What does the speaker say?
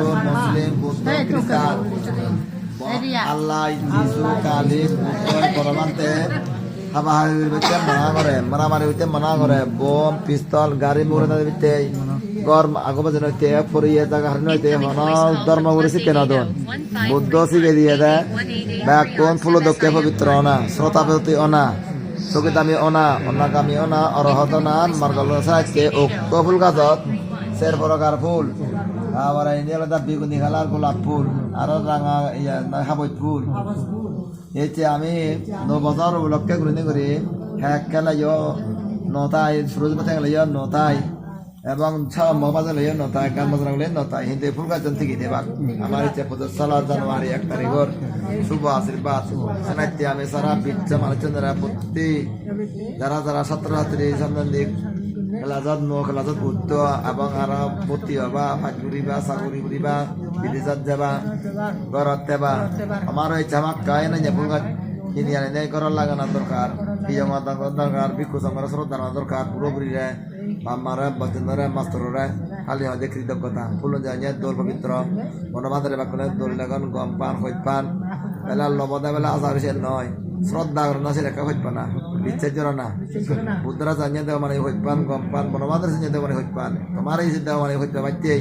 হিন্দু মুসলিম বৌদ্ধ খ্রিস্টান আল্লাহ যিশু কালী বুদ্ধ পরমান্তে হাবাহাবি হইতে মানা করে মারামারি হইতে মানা করে বোম পিস্তল গাড়ি মুড়ে হইতে গরম আগবাজন হইতে পরিয়ে জায়গা হারিয়ে হইতে হন ধর্ম করে শিখে না দন বুদ্ধ শিখে দিয়ে দেয় বা কোন ফুল দক্ষে পবিত্র অনা শ্রোতাপতি অনা চকিতামি অনা অনাগামী অনা অরহত না মার্গল সাহায্যে উক্ত ফুল গাছত সের প্রকার ফুল আবার ইন্ডিয়া বেগুনি কালার গোলাপ ফুল আরো রাঙা হাবত ফুল এতে আমি 9 বছর উপলক্ষে ঘুরে করি হ্যাঁ খেলাইও নটায় সুরজ বাতাং লাইও নটায় এবং মহাবাজার লাইও নটায় গান বাজার লাইও নটায় হিন্দু ফুল গাজন থেকে দেবাক আমার ইচ্ছে 4 জানুয়ারি 1 তারিখের শুভ আশীর্বাদ শোনাইতে আমি সারা বিশ্ব মানুষজনেরা প্রতি যারা যারা ছাত্রছাত্রী সম্বন্ধিক খেলাজাত খেলাজাত বুদ্ধ এবং আরো ভর্তি হবা ফাঁকুরি বা চাকরি করিবা বিদেশত যাবা ঘরত দেবা আমার ইচ্ছা আমাক গায়ে না ফুল গাছ কিনি আনে করার লাগানোর দরকার পিজমা দরকার ভিক্ষু সংগ্রহ শ্রদ্ধার দরকার পুরোপুরিরে মামারে বচনরে মাস্তরে খালি হয় কৃতজ্ঞতা ফুল জানিয়ে দোল পবিত্র মনোবাদের বাক্যে দোল লাগান গম পান হইত পান বেলা লবদা বেলা আচার হিসেবে নয় শ্রদ্ধা করে না সে রেখা হইত পানা বিচ্ছেদ জোর না বুদ্ধরা জানিয়ে দেওয়া মানে হইত পান গম পান মনোবাদের জানিয়ে দেওয়া মানে হইত পান তোমার এই দেওয়া মানে হইত পাইতেই